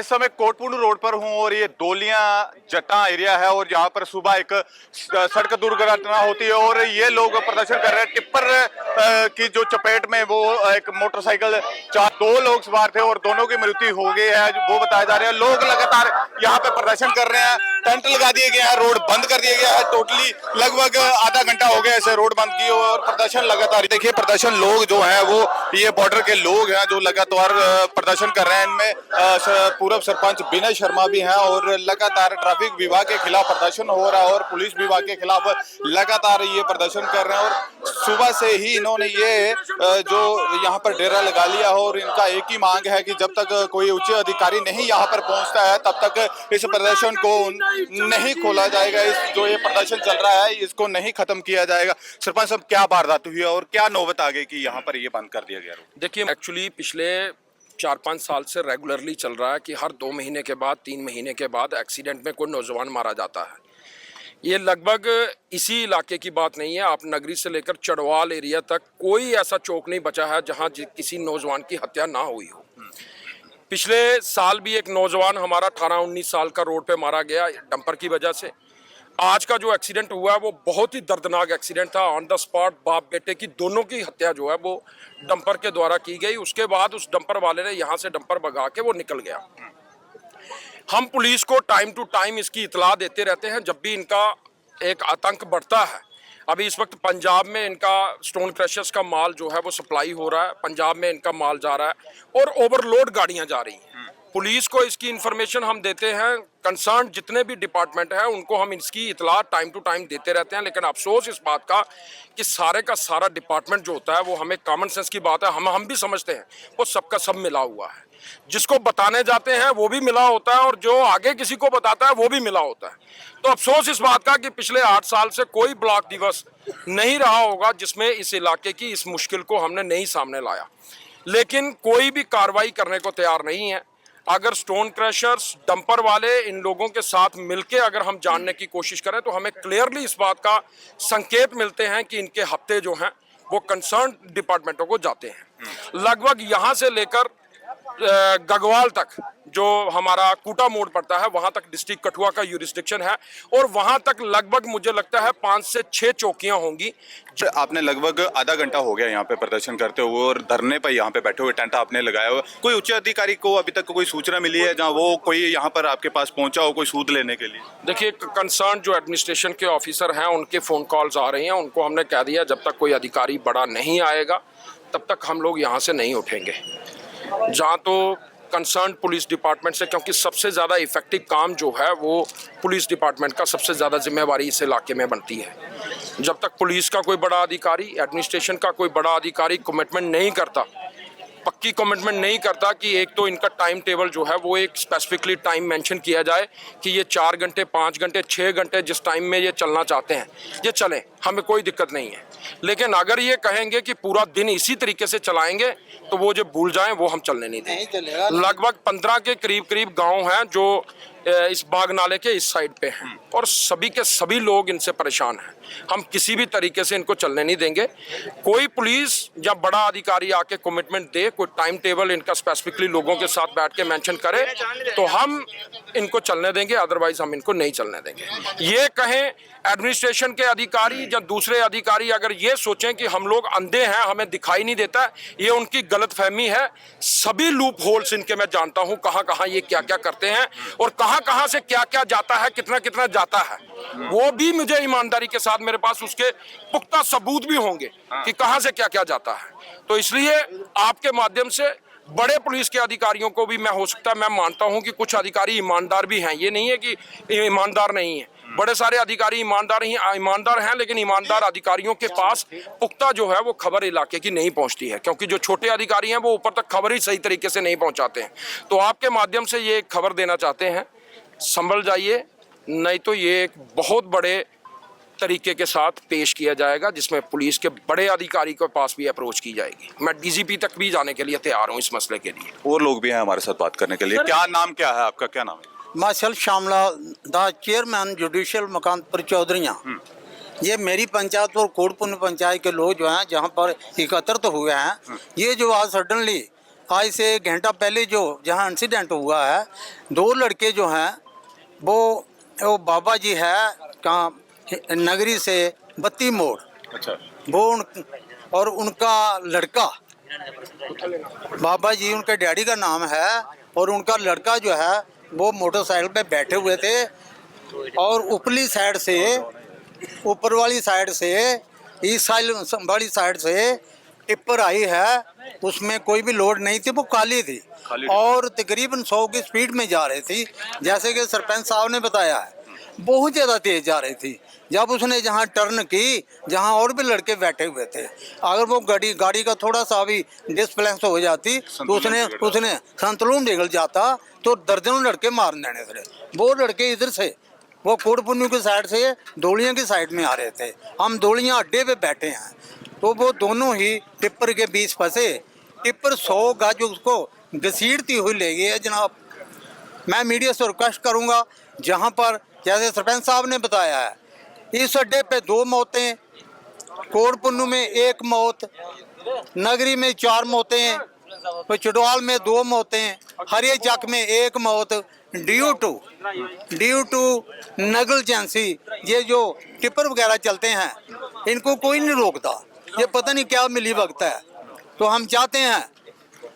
इस समय कोटपुंडू रोड पर हूं और ये दोलिया जट्टा एरिया है और यहाँ पर सुबह एक सड़क दुर्घटना होती है और ये लोग प्रदर्शन कर रहे हैं। टिप्पर की जो चपेट में वो एक मोटरसाइकिल दो लोग सवार थे और दोनों की मृत्यु हो गई है, वो बताया जा रहा है। लोग लगातार यहाँ पे प्रदर्शन कर रहे हैं, टेंट लगा दिए गए हैं, रोड बंद कर दिया गया है। टोटली लगभग आधा घंटा हो गया ऐसे रोड बंद की और प्रदर्शन लगातार। देखिए प्रदर्शन लोग जो है वो ये बॉर्डर के लोग हैं जो लगातार प्रदर्शन कर रहे हैं। इनमें पूर्व सरपंच विनय शर्मा भी हैं और लगातार ट्रैफिक विभाग के खिलाफ प्रदर्शन हो रहा है और पुलिस विभाग के खिलाफ लगातार ये प्रदर्शन कर रहे हैं। और सुबह से ही इन्होंने ये जो यहाँ पर डेरा लगा लिया हो और इनका एक ही मांग है कि जब तक कोई उच्च अधिकारी नहीं यहाँ पर पहुँचता है तब तक इस प्रदर्शन को नहीं खोला जाएगा। इस जो ये प्रदर्शन चल रहा है इसको नहीं खत्म किया जाएगा। सरपंच साहब, क्या वारदात हुई और क्या नौबत आ गई कि यहाँ पर ये बंद कर दिया गया? देखिए, एक्चुअली पिछले 4-5 साल से रेगुलरली चल रहा है कि हर 2 महीने के बाद 3 महीने के बाद एक्सीडेंट में कोई नौजवान मारा जाता है। ये लगभग इसी इलाके की बात नहीं है, आप नगरी से लेकर चढ़वाल एरिया तक कोई ऐसा चौक नहीं बचा है जहां किसी नौजवान की हत्या ना हुई हो। पिछले साल भी एक नौजवान हमारा 18-19 साल का रोड पे मारा गया डंपर की वजह से। आज का जो एक्सीडेंट हुआ है वो बहुत ही दर्दनाक एक्सीडेंट था। ऑन द स्पॉट बाप बेटे की दोनों की हत्या जो है वो डंपर के द्वारा की गई। उसके बाद उस डंपर वाले ने यहाँ से डंपर भगा के वो निकल गया। हम पुलिस को टाइम टू टाइम इसकी इतला देते रहते हैं जब भी इनका एक आतंक बढ़ता है। अभी इस वक्त पंजाब में इनका स्टोन क्रशर्स का माल जो है वो सप्लाई हो रहा है, पंजाब में इनका माल जा रहा है और ओवरलोड गाड़ियां जा रही हैं। पुलिस को इसकी इन्फॉर्मेशन हम देते हैं, कंसर्न जितने भी डिपार्टमेंट हैं उनको हम इसकी इतला टाइम टू टाइम देते रहते हैं। लेकिन अफसोस इस बात का कि सारे का सारा डिपार्टमेंट जो होता है वो, हमें कॉमन सेंस की बात है, हम भी समझते हैं वो सबका सब मिला हुआ है। जिसको बताने जाते हैं वो भी मिला होता है और जो आगे किसी को बताता है वो भी मिला होता है। तो अफसोस इस बात का कि पिछले 8 साल से कोई ब्लॉक दिवस नहीं रहा होगा जिसमें इस इलाके की इस मुश्किल को हमने नहीं सामने लाया। लेकिन कोई भी कार्रवाई करने को तैयार नहीं है। अगर स्टोन क्रशर्स, डंपर वाले, इन लोगों के साथ मिलके अगर हम जानने की कोशिश करें तो हमें क्लियरली इस बात का संकेत मिलते हैं कि इनके हफ्ते जो हैं वो कंसर्न डिपार्टमेंटों को जाते हैं। लगभग यहाँ से लेकर गगवाल तक जो हमारा कूटा मोड़ पड़ता है वहां तक डिस्ट्रिक्ट कठुआ का यूरिसडिक्शन है और वहां तक लगभग मुझे लगता है 5 से 6 चौकियां होंगी। आपने लगभग आधा घंटा हो गया यहाँ पे प्रदर्शन करते हुए और धरने पर यहाँ पे बैठे हुए, टेंट आपने लगाया हुआ। कोई उच्च अधिकारी को अभी तक कोई सूचना मिली है जहाँ वो कोई यहाँ पर आपके पास पहुंचा हो कोई सूद लेने के लिए? देखिए, कंसर्न जो एडमिनिस्ट्रेशन के ऑफिसर हैं उनके फोन कॉल्स आ रही हैं, उनको हमने कह दिया जब तक कोई अधिकारी बड़ा नहीं आएगा तब तक हम लोग यहाँ से नहीं उठेंगे। जहाँ तो कंसर्न पुलिस डिपार्टमेंट से, क्योंकि सबसे ज़्यादा इफेक्टिव काम जो है वो पुलिस डिपार्टमेंट का, सबसे ज़्यादा जिम्मेवारी इस इलाके में बनती है। जब तक पुलिस का कोई बड़ा अधिकारी, एडमिनिस्ट्रेशन का कोई बड़ा अधिकारी कमिटमेंट नहीं करता, पक्की कमिटमेंट नहीं करता कि एक तो इनका टाइम टेबल जो है वो एक स्पेसिफिकली टाइम मेंशन किया जाए कि ये 4 घंटे, 5 घंटे, 6 घंटे जिस टाइम में ये चलना चाहते हैं ये चलें, हमें कोई दिक्कत नहीं है। लेकिन अगर ये कहेंगे कि पूरा दिन इसी तरीके से चलाएंगे तो वो जो भूल जाएं वो हम चलने नहीं देंगे। लगभग 15 के करीब गांव हैं जो इस बाग नाले के इस साइड पे हैं और सभी के सभी लोग इनसे परेशान हैं। हम किसी भी तरीके से इनको चलने नहीं देंगे। कोई पुलिस या बड़ा अधिकारी आके कमिटमेंट दे, कोई टाइम टेबल इनका स्पेसिफिकली लोगों के साथ बैठ के मेंशन करे तो हम इनको चलने देंगे, अदरवाइज हम इनको नहीं चलने देंगे। ये कहें एडमिनिस्ट्रेशन के अधिकारी या दूसरे अधिकारी अगर ये सोचें कि हम लोग अंधे हैं, हमें दिखाई नहीं देता, ये उनकी गलतफहमी है। सभी लूप होल्स इनके मैं जानता हूं, कहां ये क्या क्या करते हैं और कहां से क्या क्या जाता है, कितना जाता है, वो भी मुझे ईमानदारी के साथ मेरे पास उसके पुख्ता सबूत भी होंगे कि कहां से क्या क्या जाता है। तो इसलिए आपके माध्यम से बड़े पुलिस के अधिकारियों को भी हो सकता है, मैं मानता हूं कि कुछ अधिकारी ईमानदार भी हैं, ये नहीं है कि ईमानदार नहीं है, बड़े सारे अधिकारी ईमानदार हैं, लेकिन ईमानदार अधिकारियों के पास पुख्ता जो है वो खबर इलाके की नहीं पहुंचती है, क्योंकि जो छोटे अधिकारी हैं वो ऊपर तक खबर ही सही तरीके से नहीं पहुंचाते हैं। तो आपके माध्यम से ये खबर देना चाहते हैं, संभल जाइए, नहीं तो ये एक बहुत बड़े तरीके के साथ पेश किया जाएगा जिसमें पुलिस के बड़े अधिकारी के पास भी अप्रोच की जाएगी। मैं डीजीपी तक भी जाने के लिए तैयार हूँ इस मसले के लिए। और लोग भी हैं हमारे साथ बात करने के लिए। क्या नाम क्या है आपका, क्या नाम है? Marshal Shyamlal, the chairman judicial Makanpur Chaudhariya. ये मेरी पंचायत और कोटपुंडू पंचायत के लोग जो हैं जहाँ पर एकत्रित हुए हैं, ये जो आज सडनली आज से 1 घंटा पहले जो जहाँ इंसिडेंट हुआ है, 2 लड़के जो हैं वो बाबा जी है कहाँ नगरी से बत्ती मोड़, अच्छा, और उनका लड़का बाबा जी उनके डैडी का नाम है, और उनका लड़का जो है वो मोटरसाइकिल पे बैठे हुए थे और ऊपरली साइड से, ऊपर वाली साइड से, इस साइड वाली साइड से टिप्पर आई है, उसमें कोई भी लोड नहीं थी, वो खाली थी और तकरीबन 100 की स्पीड में जा रही थी। जैसे कि सरपंच साहब ने बताया है, बहुत ज़्यादा तेज़ जा रही थी। जब उसने जहाँ टर्न की, जहाँ और भी लड़के बैठे हुए थे, अगर वो गाड़ी का थोड़ा सा भी डिस्बैलेंस हो जाती तो उसने संतुलन बिगड़ जाता, तो दर्जनों लड़के मार देने थे। वो लड़के इधर से, वो कोटपुन्नू की साइड से दौलियाँ की साइड में आ रहे थे, हम दौलियाँ अड्डे पे बैठे हैं, तो वो दोनों ही टिप्पर के बीच फंसे। टिप्पर 100 गज उसको घसीटती हुई ले गई है जनाब। मैं मीडिया से रिक्वेस्ट करूँगा, जहाँ पर जैसे सरपंच साहब ने बताया है, इस अड्डे पे 2 मौतें, कोटपुन्नू में 1 मौत, नगरी में 4 मौतें, तो चिड़वाल में 2 मौतें, हरिया चक में 1 मौत, ड्यू टू नेगलिजेंसी। ये जो टिप्पर वगैरह चलते हैं इनको कोई नहीं रोकता, ये पता नहीं क्या मिली वक्त है। तो हम चाहते हैं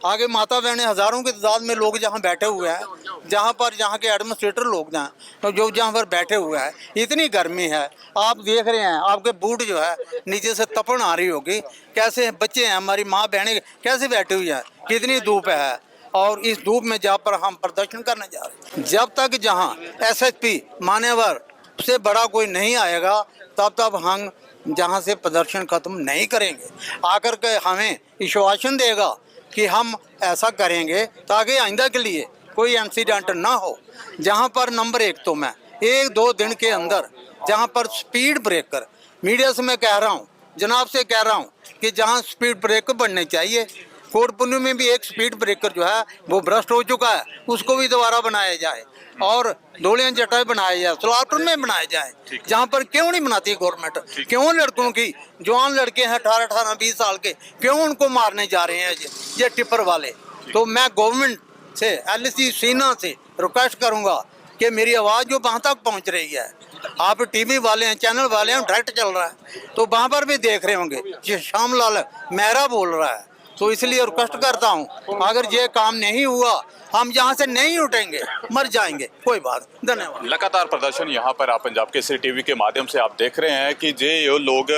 आगे माता बहनें हज़ारों की तादाद में लोग जहाँ बैठे हुए हैं, जहाँ के एडमिनिस्ट्रेटर लोग हैं, तो जो जहाँ पर बैठे हुए हैं, इतनी गर्मी है, आप देख रहे हैं, आपके बूट जो है नीचे से तपन आ रही होगी, कैसे बच्चे हैं, हमारी माँ बहनें कैसे बैठी हुई हैं, कितनी धूप है, और इस धूप में जहाँ पर हम प्रदर्शन करने जा रहे हैं, जब तक जहाँ SSP मान्यवर से बड़ा कोई नहीं आएगा, तब तक हम जहाँ से प्रदर्शन ख़त्म नहीं करेंगे। आकर के हमें आश्वासन देगा कि हम ऐसा करेंगे ताकि आइंदा के लिए कोई इंसिडेंट ना हो। जहाँ पर नंबर 1 तो मैं 1-2 दिन के अंदर जहाँ पर स्पीड ब्रेकर, मीडिया से मैं कह रहा हूँ, जनाब से कह रहा हूँ कि जहाँ स्पीड ब्रेकर बनने चाहिए, कोटपुन्नू में भी एक स्पीड ब्रेकर जो है वो भ्रष्ट हो चुका है, उसको भी दोबारा बनाया जाए, और दौलियाँ जटाएँ बनाया जाए, सलारपुर में बनाया जाए, जहाँ पर क्यों नहीं बनाती गवर्नमेंट, क्यों लड़कों की, जवान लड़के हैं 18-20 साल के, क्यों उनको मारने जा रहे हैं ये टिप्पर वाले। तो मैं गवर्नमेंट से, LC सेना से रिक्वेस्ट करूँगा कि मेरी आवाज़ जो वहाँ तक पहुँच रही है, आप TV वाले हैं, चैनल वाले हैं, डायरेक्ट चल रहा है, तो वहाँ पर भी देख रहे होंगे ये श्यामलाल मेहरा बोल रहा है। तो इसलिए रिक्वेस्ट करता हूँ, अगर ये काम नहीं हुआ, हम यहाँ से नहीं उठेंगे, मर जाएंगे, कोई बात। धन्यवाद। लगातार प्रदर्शन यहाँ पर आप पंजाब केसरी टीवी के माध्यम से आप देख रहे हैं कि ये लोग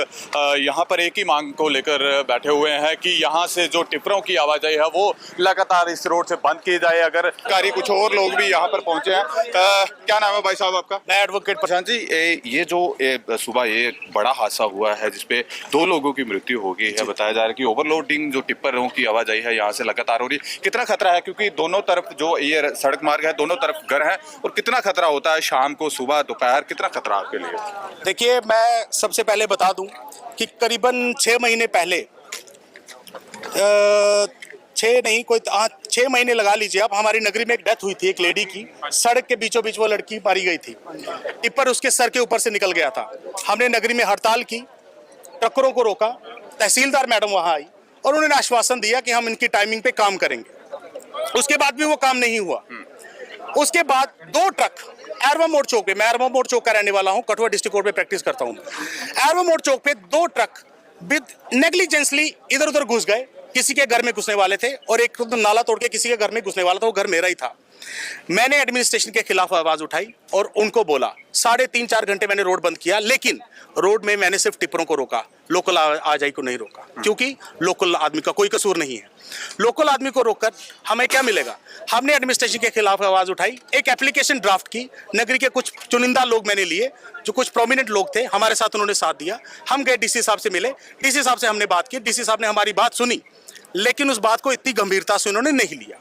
यहाँ पर एक ही मांग को लेकर बैठे हुए हैं कि यहाँ से जो टिप्परों की आवाजाही है वो लगातार इस रोड से बंद की जाए। अगर कारी कुछ और लोग भी यहाँ पर पहुंचे हैं। क्या नाम है भाई साहब आपका? मैं एडवोकेट प्रशांत जी। ये जो सुबह ये बड़ा हादसा हुआ है जिसपे 2 लोगों की मृत्यु हो गई है, बताया जा रहा है कि ओवरलोडिंग जो टिप्परों की आवाजाही है यहाँ से लगातार हो रही है। कितना खतरा है, क्योंकि दोनों तरफ जो ये सड़क मार्ग है, दोनों तरफ घर है, और कितना खतरा होता है शाम को, सुबह, दोपहर, कितना खतरा आपके लिए? देखिए, मैं सबसे पहले बता दूं कि करीबन 6 महीने पहले 6 महीने लगा लीजिए आप, हमारी नगरी में एक डेथ हुई थी एक लेडी की। सड़क के बीचों बीच वो लड़की मारी गई थी, टिप्पर उसके सर के ऊपर से निकल गया था। हमने नगरी में हड़ताल की, ट्रकों को रोका, तहसीलदार मैडम वहां आई और उन्होंने आश्वासन दिया कि हम इनकी टाइमिंग पे काम करेंगे। उसके बाद भी वो काम नहीं हुआ। उसके बाद 2 ट्रक एरवा मोड़ चौक पे, मैं एरवा मोड़ चौक का रहने वाला हूं, कठुआ डिस्ट्रिक्ट कोर्ट में प्रैक्टिस करता हूं। एरवा मोड़ चौक पे 2 ट्रक विद नेग्लिजेंसली इधर उधर घुस गए, किसी के घर में घुसने वाले थे, और एक तो नाला तोड़ के किसी के घर में घुसने वाला था, वो घर मेरा ही था। मैंने एडमिनिस्ट्रेशन के खिलाफ आवाज उठाई और उनको बोला, 3.5-4 घंटे मैंने रोड बंद किया, लेकिन रोड में मैंने सिर्फ टिप्परों को रोका, लोकल आवाजाही को नहीं रोका, क्योंकि लोकल आदमी का कोई कसूर नहीं है। लोकल आदमी को रोककर हमें क्या मिलेगा? हमने एडमिनिस्ट्रेशन के खिलाफ आवाज उठाई, एक एप्लीकेशन ड्राफ्ट की, नगरी के कुछ चुनिंदा लोग मैंने लिए, जो कुछ प्रोमिनेंट लोग थे, हमारे साथ उन्होंने साथ दिया। हम गए DC साहब से मिले, DC साहब से हमने बात की, DC साहब ने हमारी बात सुनी, लेकिन उस बात को इतनी गंभीरता से उन्होंने नहीं लिया।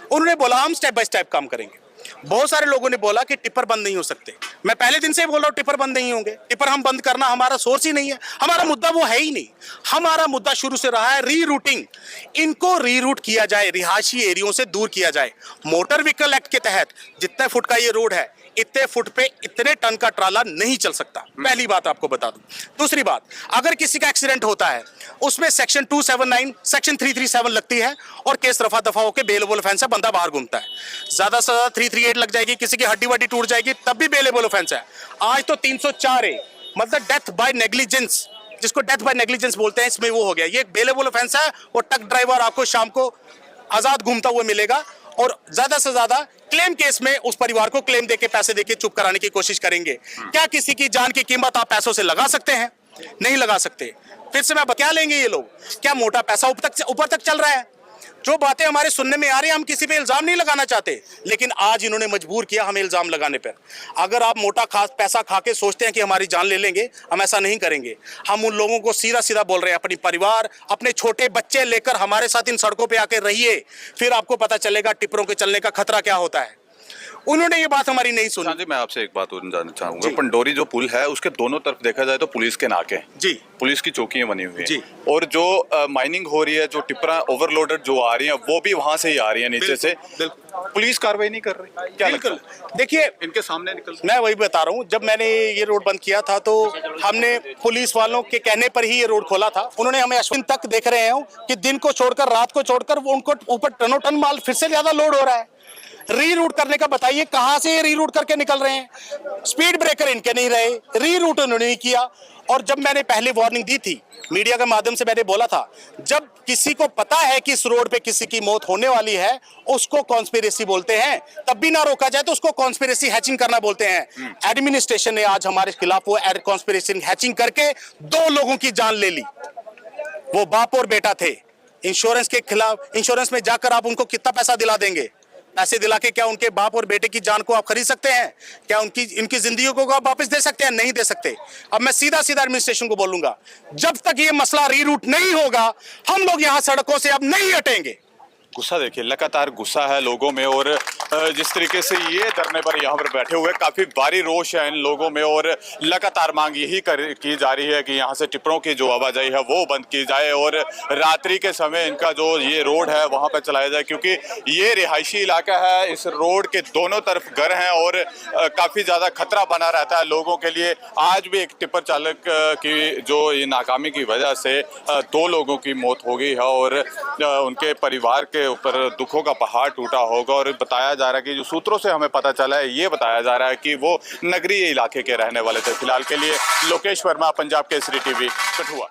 उन्होंने बोला हम स्टेप बाय स्टेप काम करेंगे। बहुत सारे लोगों ने बोला कि टिप्पर बंद नहीं हो सकते। मैं पहले दिन से ही बोल रहा हूँ टिप्पर बंद नहीं होंगे। टिप्पर हम बंद करना हमारा सोर्स ही नहीं है, हमारा मुद्दा वो है ही नहीं। हमारा मुद्दा शुरू से रहा है रीरूटिंग। इनको रीरूट किया जाए, रिहायशी एरियो से दूर किया जाए। मोटर व्हीकल एक्ट के तहत जितने फुट का ये रोड है, इतने फुट पे इतने टन का ट्राला नहीं चल सकता। पहली बात आपको बता दूं। दूसरी बात, अगर किसी का एक्सीडेंट होता है उसमें सेक्शन 279 सेक्शन 337 लगती है और केस रफा दफा होकर बेलेबल ऑफेंस है, बंदा बाहर घूमता है। ज्यादा से ज्यादा 338 लग जाएगी, किसी की हड्डी वड्डी टूट जाएगी तब भी बेलेबल ऑफेंस है। आज तो 304 है, मतलब डेथ बाय नेग्लिजेंस, जिसको डेथ बाय नेग्लिजेंस बोलते हैं, इसमें वो हो गया। ये बेलेबल ऑफेंस है और ट्रक ड्राइवर आपको शाम को आजाद घूमता हुआ मिलेगा और ज्यादा से ज्यादा क्लेम केस में उस परिवार को क्लेम देके पैसे देके चुप कराने की कोशिश करेंगे। क्या किसी की जान की कीमत आप पैसों से लगा सकते हैं? नहीं लगा सकते। फिर से मैं क्या लेंगे ये लोग? क्या मोटा पैसा ऊपर तक चल रहा है? जो बातें हमारे सुनने में आ रही है, हम किसी पे इल्जाम नहीं लगाना चाहते, लेकिन आज इन्होंने मजबूर किया हमें इल्जाम लगाने पर। अगर आप मोटा पैसा खा के सोचते हैं कि हमारी जान ले लेंगे, हम ऐसा नहीं करेंगे। हम उन लोगों को सीधा सीधा बोल रहे हैं, अपनी परिवार, अपने छोटे बच्चे लेकर हमारे साथ इन सड़कों पे आके रहिए, फिर आपको पता चलेगा टिप्परों के चलने का खतरा क्या होता है। उन्होंने ये बात हमारी नहीं सुनी। जी, मैं आपसे एक बात और जानना चाहूंगा। पंडोरी जो पुल है उसके दोनों तरफ देखा जाए तो पुलिस के नाके हैं जी, पुलिस की चौकियां बनी हुई हैं जी। और जो माइनिंग हो रही है, जो टिप्परा ओवरलोडेड जो आ रही हैं वो भी वहां से ही आ रही है नीचे से। पुलिस कार्रवाई नहीं कर रही, क्या लगता है? देखिए, इनके सामने निकल, मैं वही बता रहा हूँ, जब मैंने ये रोड बंद किया था तो हमने पुलिस वालों के कहने पर ही ये रोड खोला था। उन्होंने हमें अश्विन तक देख रहे हैं कि दिन को छोड़कर रात को छोड़कर वो उनको ऊपर टनों टन माल फिर से ज्यादा लोड हो रहा है। रीरूट करने का बताइए, कहां से ये रीरूट करके निकल रहे हैं? स्पीड ब्रेकर इनके नहीं रहे, रीरूट उन्होंने नहीं किया। और जब मैंने पहले वार्निंग दी थी मीडिया के माध्यम से, मैंने बोला था जब किसी को पता है कि इस रोड पे किसी की मौत होने वाली है उसको कॉन्स्पिरेसी बोलते हैं, तब भी ना रोका जाए तो उसको कॉन्स्पिरेसी हैचिंग करना बोलते हैं। एडमिनिस्ट्रेशन ने आज हमारे खिलाफ वो कॉन्स्पिरेसी हैचिंग करके 2 लोगों की जान ले ली। वो बाप और बेटा थे। इंश्योरेंस के खिलाफ, इंश्योरेंस में जाकर आप उनको कितना पैसा दिला देंगे? पैसे दिला के क्या उनके बाप और बेटे की जान को आप खरीद सकते हैं? क्या इनकी जिंदगी को आप वापस दे सकते हैं? नहीं दे सकते। अब मैं सीधा एडमिनिस्ट्रेशन को बोलूंगा, जब तक ये मसला रीरूट नहीं होगा हम लोग यहां सड़कों से अब नहीं हटेंगे। गुस्सा देखिए, लगातार गुस्सा है लोगों में और जिस तरीके से ये धरने पर यहाँ पर बैठे हुए, काफी भारी रोष है इन लोगों में और लगातार मांग यही की जा रही है कि यहाँ से टिप्परों की जो आवाजाही है वो बंद की जाए और रात्रि के समय इनका जो ये रोड है वहाँ पर चलाया जाए, क्योंकि ये रिहायशी इलाका है। इस रोड के दोनों तरफ घर हैं और काफी ज्यादा खतरा बना रहता है लोगों के लिए। आज भी एक टिप्पर चालक की जो ये नाकामी की वजह से 2 लोगों की मौत हो गई है और उनके परिवार के ऊपर दुखों का पहाड़ टूटा होगा। और बताया जा रहा है कि जो सूत्रों से हमें पता चला है, ये बताया जा रहा है कि वो नगरीय इलाके के रहने वाले थे। फिलहाल के लिए लोकेश वर्मा, पंजाब केसरी टीवी, कठुआ।